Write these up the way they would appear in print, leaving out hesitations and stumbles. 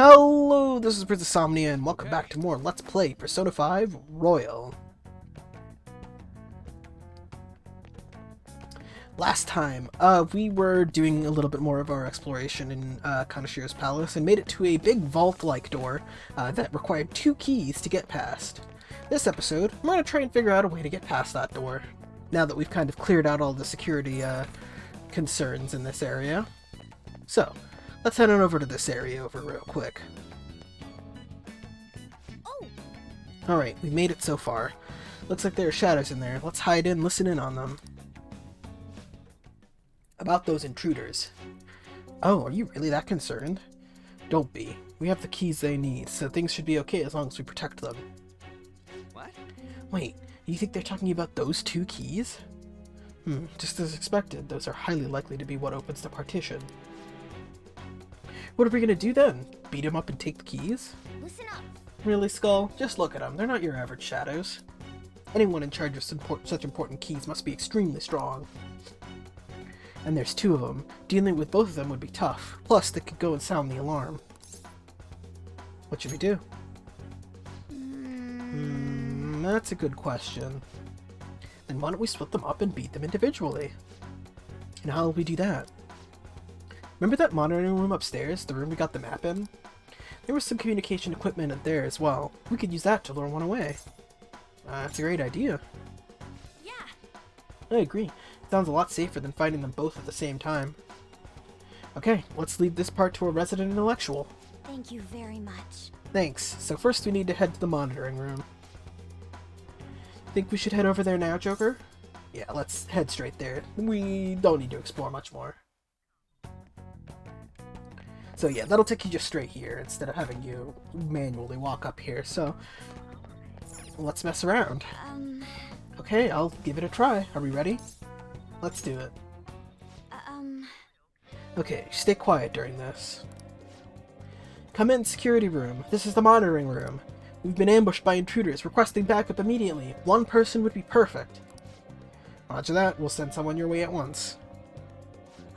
Hello, this is Prince Insomnia, and welcome back to more Let's Play Persona 5 Royal. Last time, we were doing a little bit more of our exploration in Kaneshiro's palace, and made it to a big vault-like door that required 2 keys to get past. This episode, we're going to try and figure out a way to get past that door, now that we've kind of cleared out all the security concerns in this area. So, let's head on over to this area over real quick. Alright, we made it so far. Looks like there are shadows in there. Let's hide in, listen in on them. About those intruders. Oh, are you really that concerned? Don't be. We have the keys they need, so things should be okay as long as we protect them. What? Wait, you think they're talking about those 2 keys? Just as expected, those are highly likely to be what opens the partition. What are we gonna do then? Beat him up and take the keys? Listen up. Really, Skull? Just look at them. They're not your average shadows. Anyone in charge of such important keys must be extremely strong. And there's 2 of them. Dealing with both of them would be tough. Plus, they could go and sound the alarm. What should we do? That's a good question. Then why don't we split them up and beat them individually? And how will we do that? Remember that monitoring room upstairs? The room we got the map in? There was some communication equipment in there as well. We could use that to lure one away. That's a great idea. Yeah. I agree. Sounds a lot safer than fighting them both at the same time. Okay, let's leave this part to a resident intellectual. Thank you very much. Thanks. So first we need to head to the monitoring room. Think we should head over there now, Joker? Yeah, let's head straight there. We don't need to explore much more. So yeah, that'll take you just straight here instead of having you manually walk up here, so let's mess around. Okay, I'll give it a try. Are we ready? Let's do it. Okay, stay quiet during this. Come in, security room. This is the monitoring room. We've been ambushed by intruders requesting backup immediately. 1 person would be perfect. Roger that, we'll send someone your way at once.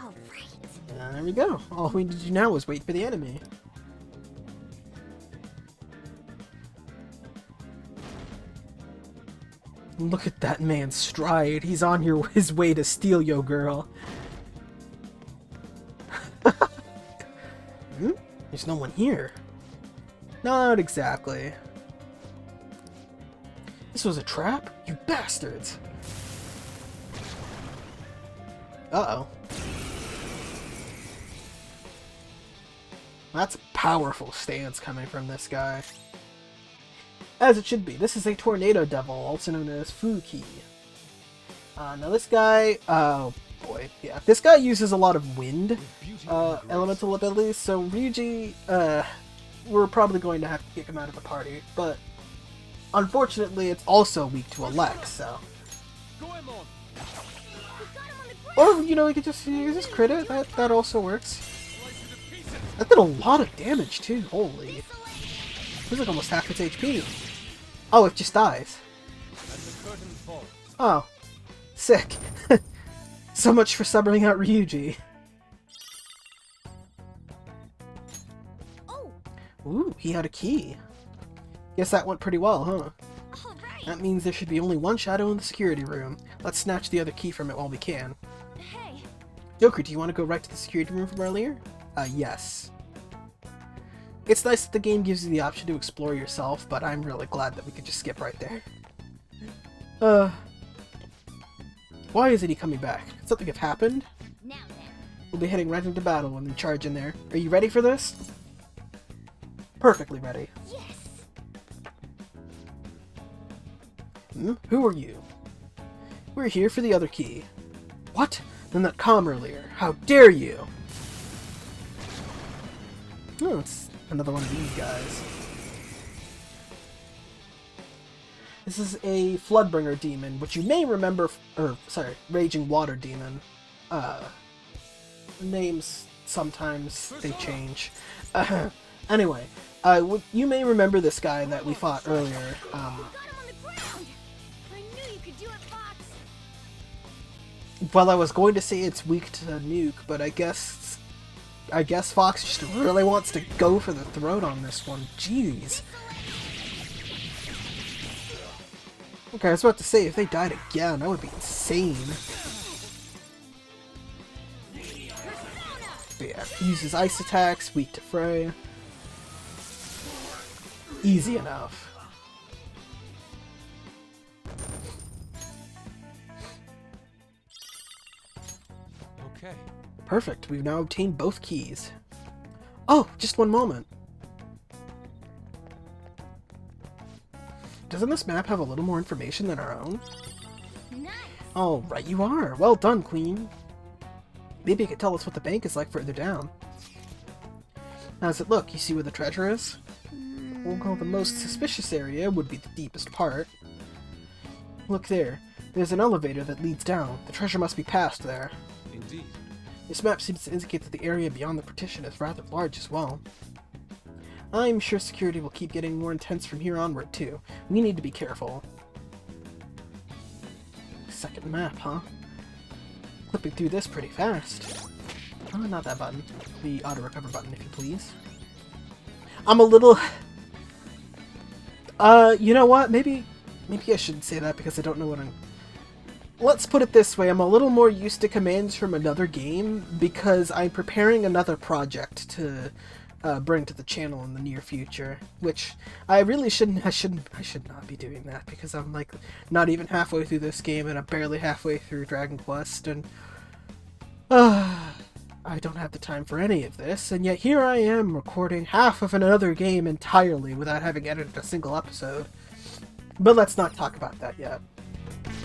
All right. There we go. All we need to do now is wait for the enemy. Look at that man's stride. He's on his way to steal yo girl. There's no one here. Not exactly. This was a trap? You bastards! Uh-oh. That's a powerful stance coming from this guy. As it should be. This is a Tornado Devil, also known as Fuki. Now this guy, oh boy, yeah. This guy uses a lot of wind elemental abilities, so Ryuji, we're probably going to have to kick him out of the party, but unfortunately it's also weak to Alex, so. Or, you know, we could just use this crit, that also works. That did a lot of damage too, holy. It was like almost half its HP. Oh, it just dies. Oh. Sick. So much for subbing out Ryuji. Oh. Ooh, he had a key. Guess that went pretty well, huh? All right. That means there should be only 1 shadow in the security room. Let's snatch the other key from it while we can. Hey. Joker, do you want to go right to the security room from earlier? Yes. It's nice that the game gives you the option to explore yourself, but I'm really glad that we could just skip right there. Why isn't he coming back? Could something have happened? Now then. We'll be heading right into battle when we charge in there. Are you ready for this? Perfectly ready. Yes. Who are you? We're here for the other key. What? Then that comm earlier. How dare you? Oh, it's another one of these guys. This is a Floodbringer demon, which you may remember, Raging Water Demon. Names, sometimes they change. Anyway, you may remember this guy that we fought earlier. You got him on the ground. I knew you could do it, Fox. Well, I was going to say it's weak to nuke, but I guess I guess Fox just really wants to go for the throat on this one. Jeez. Okay, I was about to say, if they died again, that would be insane. But yeah, uses ice attacks, weak to fray. Easy enough. Okay. Perfect, we've now obtained both keys. Oh, just one moment. Doesn't this map have a little more information than our own? Nice. Oh, right you are. Well done, Queen. Maybe you could tell us what the bank is like further down. How does it look? You see where the treasure is? Well, the most suspicious area would be the deepest part. Look there. There's an elevator that leads down. The treasure must be passed there. Indeed. This map seems to indicate that the area beyond the partition is rather large as well. I'm sure security will keep getting more intense from here onward, too. We need to be careful. Second map, huh? Flipping through this pretty fast. Oh, not that button. The auto-recover button, if you please. I'm a little... you know what? Maybe I shouldn't say that because I don't know what I'm... Let's put it this way, I'm a little more used to commands from another game because I'm preparing another project to bring to the channel in the near future, which I really shouldn't, I should not be doing that because I'm like not even halfway through this game and I'm barely halfway through Dragon Quest and I don't have the time for any of this, and yet here I am recording half of another game entirely without having edited a single episode. But let's not talk about that yet.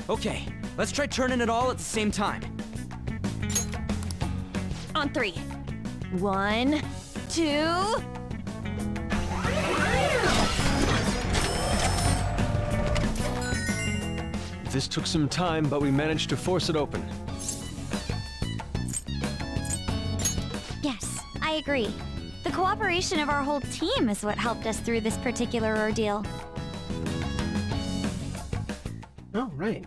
Okay, let's try turning it all at the same time. On 3. 1, 2. This took some time, but we managed to force it open. Yes, I agree. The cooperation of our whole team is what helped us through this particular ordeal. Oh, right.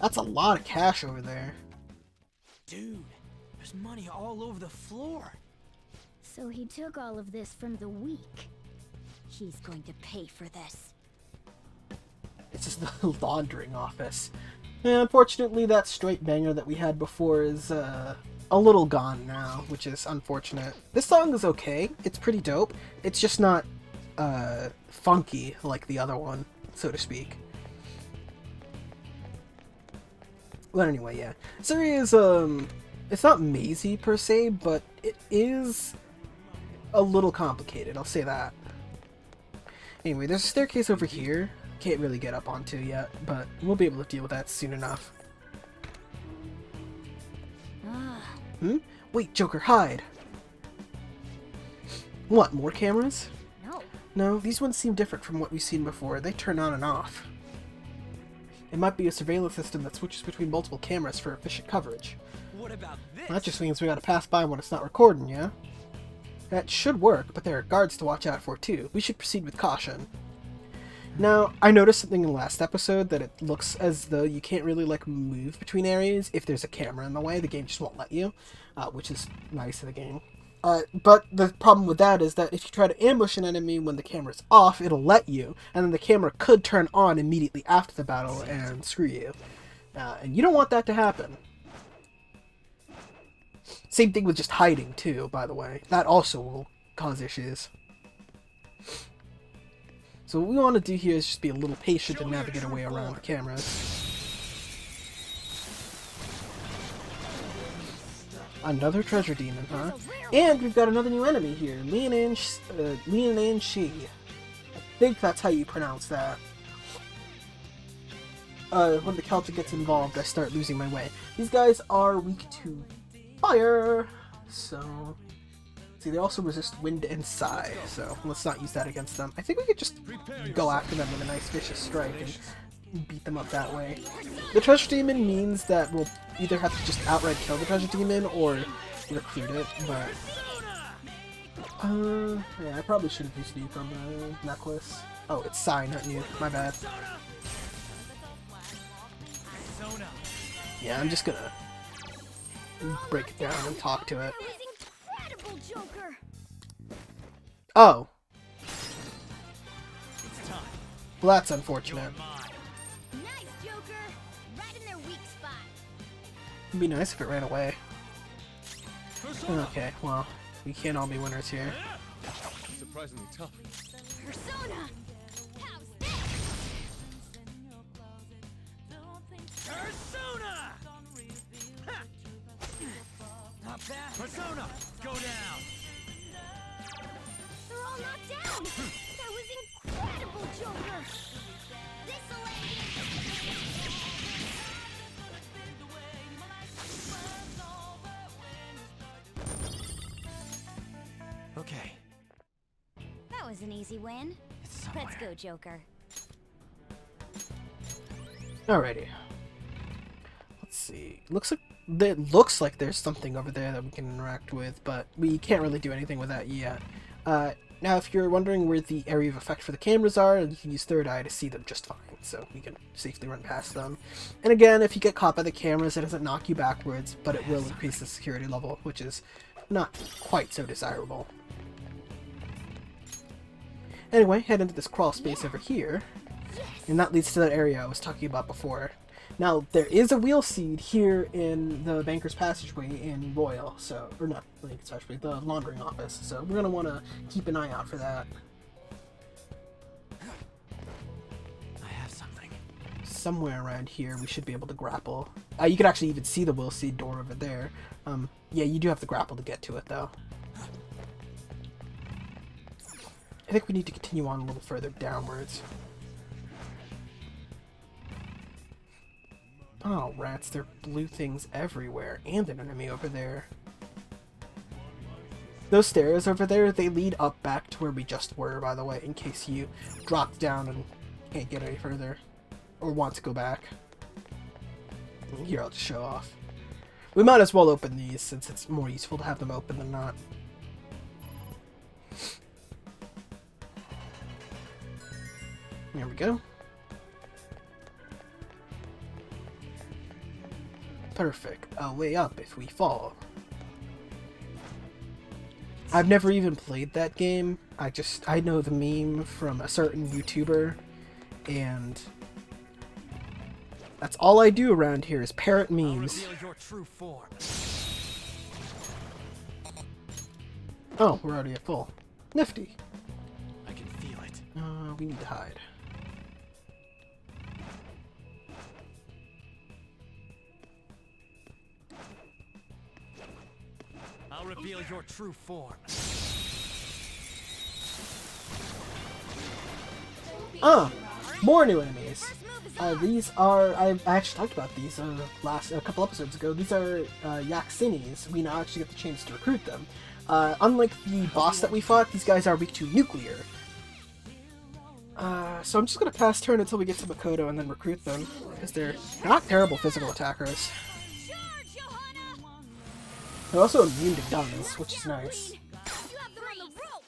That's a lot of cash over there. Dude, there's money all over the floor. So he took all of this from the weak. He's going to pay for this. This is the laundering office. And unfortunately, that straight banger that we had before is a little gone now, which is unfortunate. This song is okay. It's pretty dope. It's just not funky like the other one, so to speak. But anyway, yeah. This area is, it's not mazy per se, but it is a little complicated, I'll say that. Anyway, there's a staircase over here. Can't really get up onto yet, but we'll be able to deal with that soon enough. Hmm? Wait, Joker, hide! What, more cameras? No. No, these ones seem different from what we've seen before. They turn on and off. It might be a surveillance system that switches between multiple cameras for efficient coverage. What about this? That just means we gotta pass by when it's not recording, yeah? That should work, but there are guards to watch out for too. We should proceed with caution. Now, I noticed something in the last episode that it looks as though you can't really, like, move between areas if there's a camera in the way. The game just won't let you, which is nice of the game. But the problem with that is that if you try to ambush an enemy when the camera's off, it'll let you, and then the camera could turn on immediately after the battle and screw you. And you don't want that to happen. Same thing with just hiding, too, by the way. That also will cause issues. So what we want to do here is just be a little patient and navigate our way around the cameras. Another treasure demon, huh? And we've got another new enemy here, Lian Shi. I think that's how you pronounce that. When the Celtic gets involved, I start losing my way. These guys are weak to fire, so... See, they also resist wind and psi, so let's not use that against them. I think we could just go after them with a nice vicious strike and beat them up that way. The treasure demon means that we'll either have to just outright kill the treasure demon or recruit it, but... yeah, I probably shouldn't use nuke on the necklace. Oh, it's psi, not nuke. My bad. Yeah, I'm just gonna break it down and talk to it. Joker. Oh, It's time. well that's You're unfortunate. mine. Nice, Joker. Right in their weak spot. It'd be nice if it ran away. Persona. Okay, well, we can't all be winners here. Surprisingly tough. Persona. How's this? Persona. Ha! Not bad. Persona, go down. They're all knocked down. That was incredible, Joker. This'll Okay, That was an easy win. it's somewhere. Let's go, Joker. Alrighty. Let's see. It looks like there's something over there that we can interact with, but we can't really do anything with that yet. Now, if you're wondering where the area of effect for the cameras are, you can use third eye to see them just fine, so we can safely run past them. And again, if you get caught by the cameras, it doesn't knock you backwards, but it will increase the security level, which is not quite so desirable. Anyway, head into this crawl space over here, and that leads to that area I was talking about before. Now, there is a wheel seed here in the Banker's Passageway in Royal, so, or not Banker's Passageway, the laundering office, so we're going to want to keep an eye out for that. I have something. Somewhere around here we should be able to grapple. You can actually even see the wheel seed door over there. Yeah, you do have to grapple to get to it, though. I think we need to continue on a little further downwards. Oh, rats, there are blue things everywhere, and an enemy over there. Those stairs over there, they lead up back to where we just were, by the way, in case you dropped down and can't get any further, or want to go back. Here, I'll just show off. We might as well open these, since it's more useful to have them open than not. There we go. Perfect. A way up if we fall. I've never even played that game. I know the meme from a certain YouTuber, and that's all I do around here is parrot I'll memes. reveal your true form. Oh, we're already at full. Nifty. I can feel it. We need to hide. I'll reveal your true form. More new enemies. First move is on. These are, I actually talked about these a couple episodes ago. These are Yaksinis. We now actually get the chance to recruit them. Unlike the boss that we fought, these guys are weak to nuclear. So I'm just gonna pass turn until we get to Makoto and then recruit them, because they're not terrible physical attackers. Charge, Johanna! They're also immune to guns, which is nice. You have them on the rope!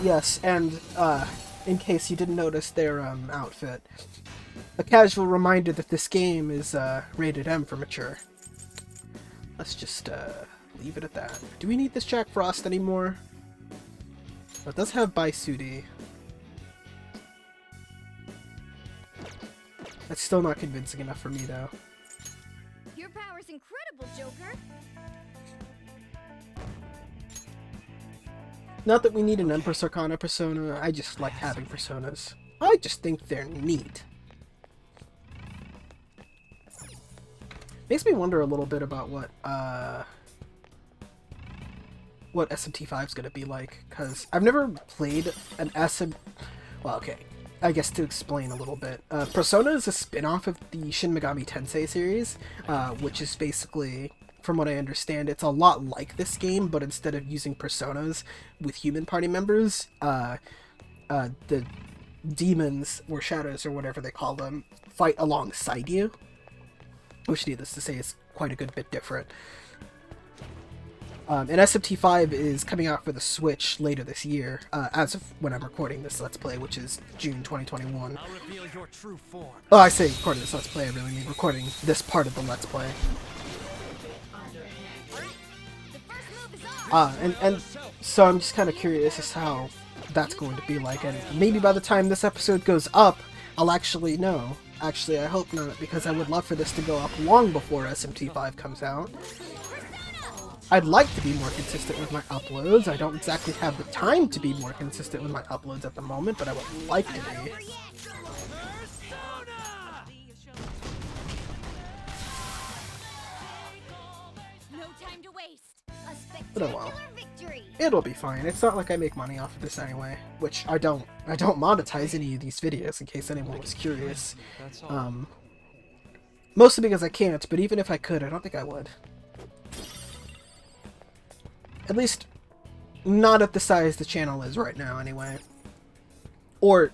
Yes, and in case you didn't notice their outfit, a casual reminder that this game is rated M for mature. Let's just leave it at that. Do we need this Jack Frost anymore? Oh, it does have Baisudi. That's still not convincing enough for me, though. Your power's incredible, Joker. Not that we need an Empress Arcana persona, I just like having personas. I just think they're neat. Makes me wonder a little bit about what SMT5 is going to be like, because I've never played an SM... Well, okay, I guess to explain a little bit. Persona is a spin-off of the Shin Megami Tensei series, which is basically, from what I understand, it's a lot like this game, but instead of using personas with human party members, the demons, or shadows, or whatever they call them, fight alongside you. Which, needless to say, is quite a good bit different. And SMT5 is coming out for the Switch later this year, as of when I'm recording this Let's Play, which is June 2021. I'll reveal your true form. Oh, I say recording this Let's Play, I really mean recording this part of the Let's Play. And so I'm just kind of curious as to how that's going to be like, and maybe by the time this episode goes up, I'll actually know. Actually, I hope not, because I would love for this to go up long before SMT5 comes out. I'd like to be more consistent with my uploads. I don't exactly have the time to be more consistent with my uploads at the moment, but I would like to be. No time to waste. A But oh well. victory. It'll be fine. It's not like I make money off of this anyway, which I don't monetize any of these videos in case anyone was curious. Mostly because I can't, but even if I could, I don't think I would. At least, not at the size the channel is right now, anyway. Or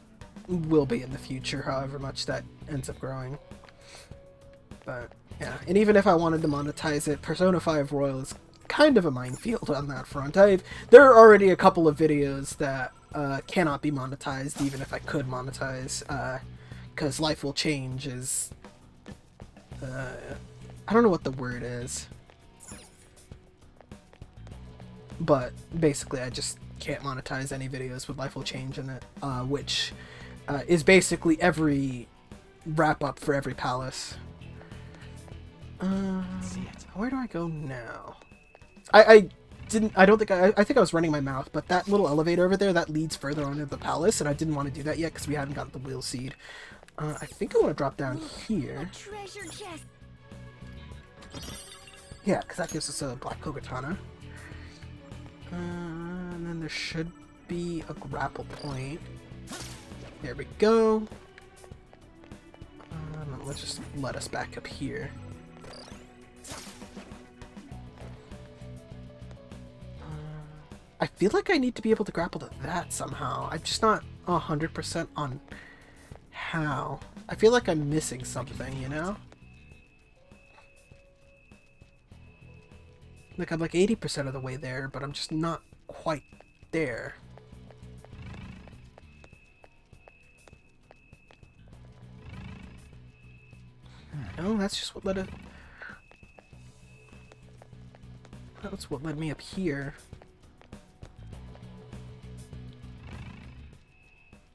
will be in the future, however much that ends up growing. But, yeah. And even if I wanted to monetize it, Persona 5 Royal is kind of a minefield on that front. There are already a couple of videos that cannot be monetized, even if I could monetize, because Life Will Change is... I don't know what the word is. But basically I just can't monetize any videos with Life Will Change in it, which is basically every wrap-up for every palace. Where do I go now? I think I was running my mouth, but that little elevator over there, that leads further on into the palace, and I didn't want to do that yet because we hadn't gotten the wheel seed. I think I want to drop down here. Treasure chest. Yeah, because that gives us a Black Kogatana. And then there should be a grapple point. There we go. Let's just let us back up here. I feel like I need to be able to grapple to that somehow. I'm just not 100% on how. I feel like I'm missing something, you know? Like, I'm like 80% of the way there, but I'm just not quite there. No, that's just what led it... That's what led me up here.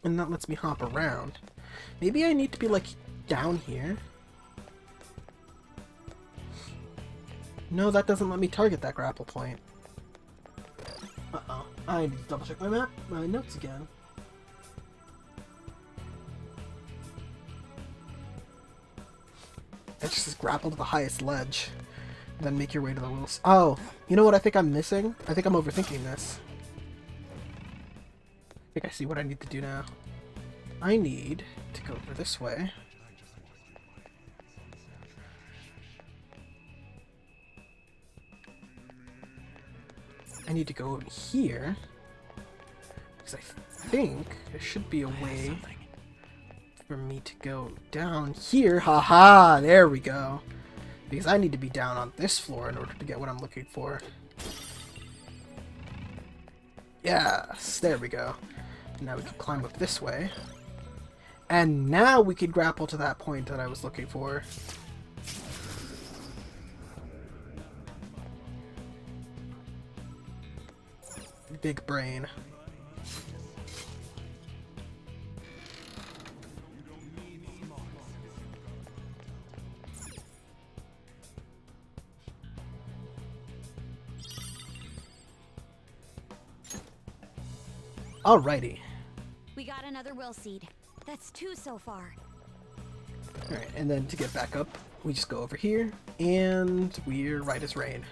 And that lets me hop around. Maybe I need to be, like, down here. No, that doesn't let me target that grapple point. Uh-oh. I need to double check my notes again. It just says grapple to the highest ledge. Then make your way to the wheels. Oh, you know what I think I'm missing? I think I'm overthinking this. I think I see what I need to do now. I need to go over this way. I need to go over here, because I think there should be a way for me to go down here. Haha, there we go. Because I need to be down on this floor in order to get what I'm looking for. Yes, there we go. Now we can climb up this way. And now we can grapple to that point that I was looking for. Big brain. Alrighty. We got another will seed. That's 2 so far. Alright, and then to get back up, we just go over here, and we're right as rain.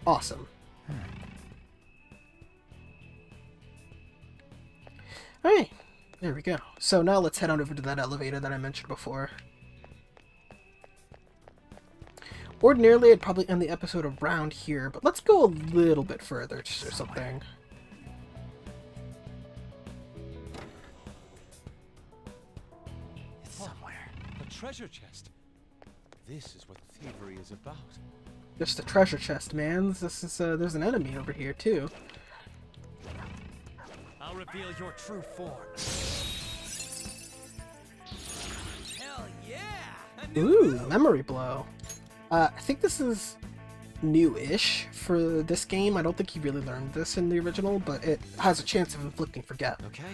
Awesome. Alright, there we go. So now let's head on over to that elevator that I mentioned before. Ordinarily, I'd probably end the episode around here, but let's go a little bit further just or something. It's somewhere. A treasure chest. This is what thievery is about. Just a treasure chest, man. This is there's an enemy over here too. I'll reveal your true form. Hell yeah! Ooh, memory blow. I think this is new-ish for this game. I don't think you really learned this in the original, but it has a chance of inflicting forget. Okay.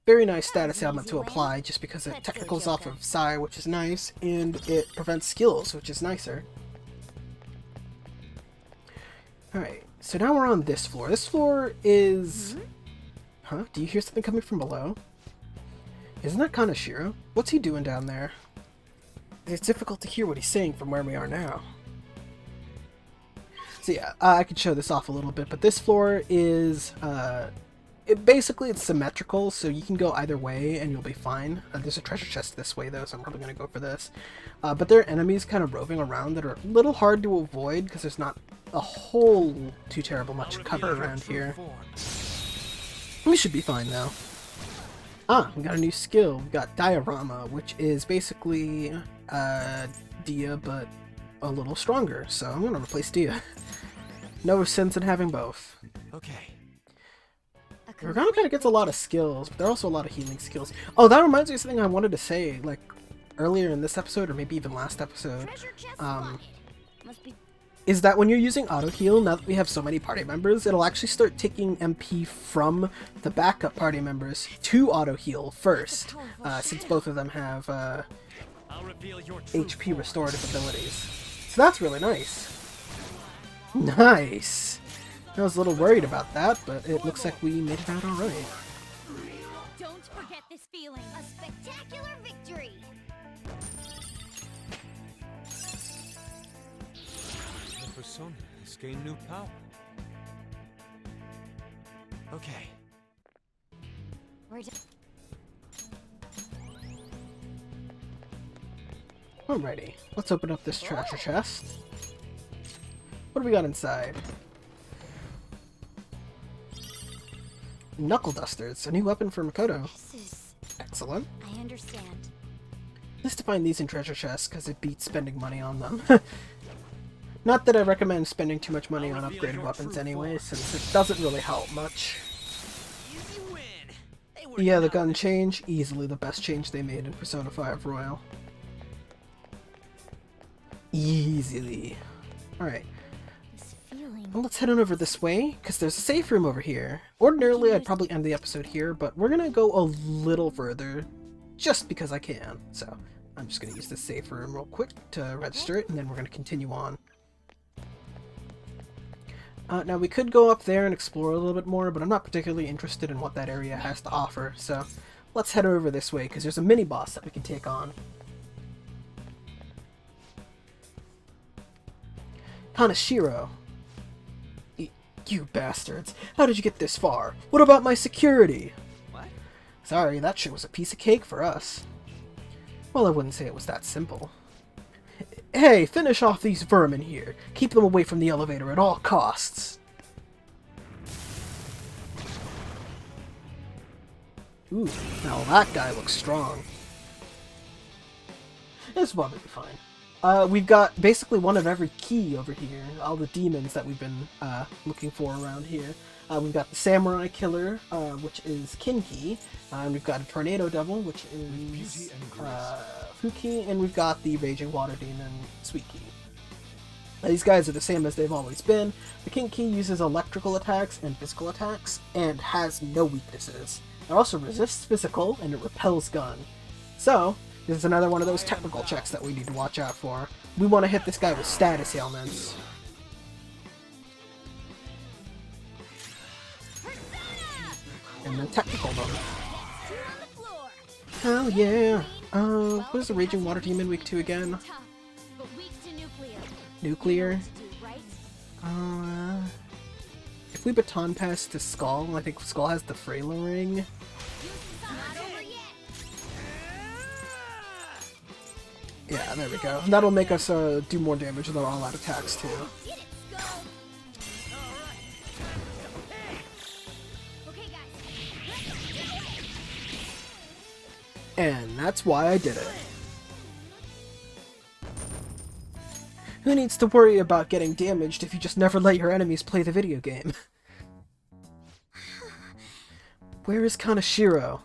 Very nice status ailment to apply, just because it technicals off of Psi, which is nice, and it prevents skills, which is nicer. Alright, so now we're on this floor. This floor is... Huh? Do you hear something coming from below? Isn't that Kaneshiro? What's he doing down there? It's difficult to hear what he's saying from where we are now. So yeah, I could show this off a little bit, but this floor is... Basically, it's symmetrical, so you can go either way and you'll be fine. There's a treasure chest this way, though, so I'm probably going to go for this. But there are enemies kind of roving around that are a little hard to avoid because there's not a whole too terrible much cover around here. We should be fine, though. Ah, we got a new skill. We got Diorama, which is basically Dia, but a little stronger. So I'm going to replace Dia. No sense in having both. Okay. Morgana kind of gets a lot of skills, but there are also a lot of healing skills. Oh, that reminds me of something I wanted to say, like, earlier in this episode, or maybe even last episode, is that when you're using auto-heal, now that we have so many party members, it'll actually start taking MP from the backup party members to auto-heal first, since both of them have HP restorative abilities. So that's really nice. Nice! I was a little worried about that, but it looks like we made it out alright. Don't forget this feeling. A spectacular victory. The persona has gained new power. Okay. We're done. Alrighty, let's open up this treasure chest. What do we got inside? Knuckle Dusters, a new weapon for Makoto. This is... Excellent. I understand. Just to find these in treasure chests, because it beats spending money on them. Not that I recommend spending too much money on upgraded weapons anyway, since it doesn't really help much. Yeah, the gun change, easily the best change they made in Persona 5 Royal. Easily. Alright. Well, let's head on over this way, because there's a safe room over here. Ordinarily, I'd probably end the episode here, but we're gonna go a little further, just because I can. So, I'm just gonna use this safe room real quick to register it, and then we're gonna continue on. Now, we could go up there and explore a little bit more, but I'm not particularly interested in what that area has to offer, so let's head over this way, because there's a mini-boss that we can take on. Kaneshiro. You bastards. How did you get this far? What about my security? What? Sorry, that shit was a piece of cake for us. Well, I wouldn't say it was that simple. Hey, finish off these vermin here. Keep them away from the elevator at all costs. Ooh, now that guy looks strong. This will probably be fine. We've got basically one of every key over here, all the demons that we've been looking for around here. We've got the Samurai Killer, which is Kinki, and we've got a Tornado Devil, which is Fuki, and we've got the Raging Water Demon, Sweetkey. These guys are the same as they've always been. The Kinki uses electrical attacks and physical attacks, and has no weaknesses. It also resists physical, and it repels gun. So, this is another one of those technical checks that we need to watch out for. We want to hit this guy with status ailments. And then technical them. Hell yeah! What is the Raging Water Demon weak to again? Nuclear? If we baton pass to Skull, I think Skull has the Frailer Ring. Yeah, there we go. That'll make us do more damage with our all-out attacks too. And that's why I did it. Who needs to worry about getting damaged if you just never let your enemies play the video game? Where is Kaneshiro?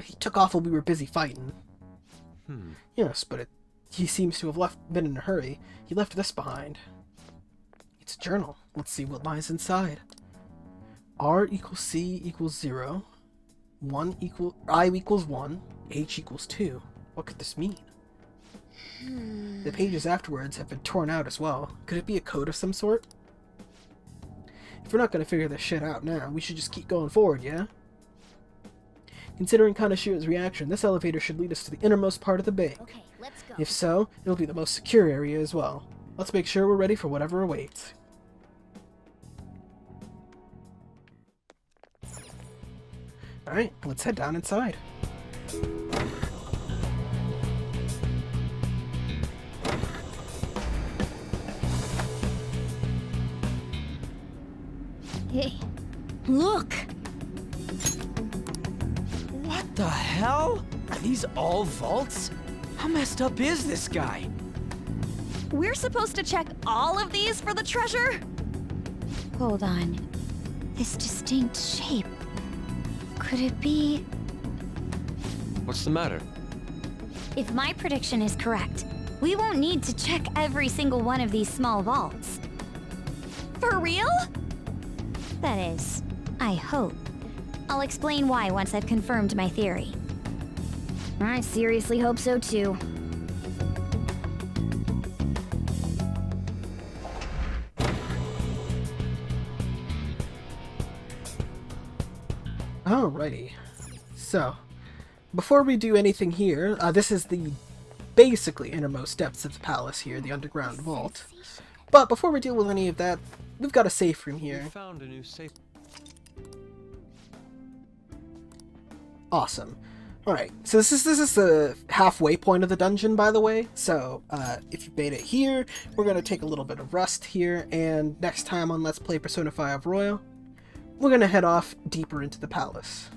He took off while we were busy fighting. Yes, but he seems to have been in a hurry. He left this behind. It's a journal. Let's see what lies inside. R equals C equals 0. I equals 1. H equals 2. What could this mean? The pages afterwards have been torn out as well. Could it be a code of some sort? If we're not going to figure this shit out now, we should just keep going forward, yeah? Considering Kaneshiro's reaction, this elevator should lead us to the innermost part of the bank. Okay, let's go. If so, it'll be the most secure area as well. Let's make sure we're ready for whatever awaits. Alright, let's head down inside. Hey, look! What the hell? Are these all vaults? How messed up is this guy? We're supposed to check all of these for the treasure? Hold on. This distinct shape. Could it be... What's the matter? If my prediction is correct, we won't need to check every single one of these small vaults. For real? That is, I hope. I'll explain why once I've confirmed my theory. I seriously hope so too. Alrighty. So, before we do anything here, this is the basically innermost depths of the palace here, the underground vault. But before we deal with any of that, we've got a safe room here. We found a new safe. Awesome. Alright, so this is the halfway point of the dungeon, by the way. So, if you made it here, we're going to take a little bit of rest here, and next time on Let's Play Persona 5 Royal, we're going to head off deeper into the palace.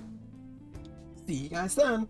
See you guys then!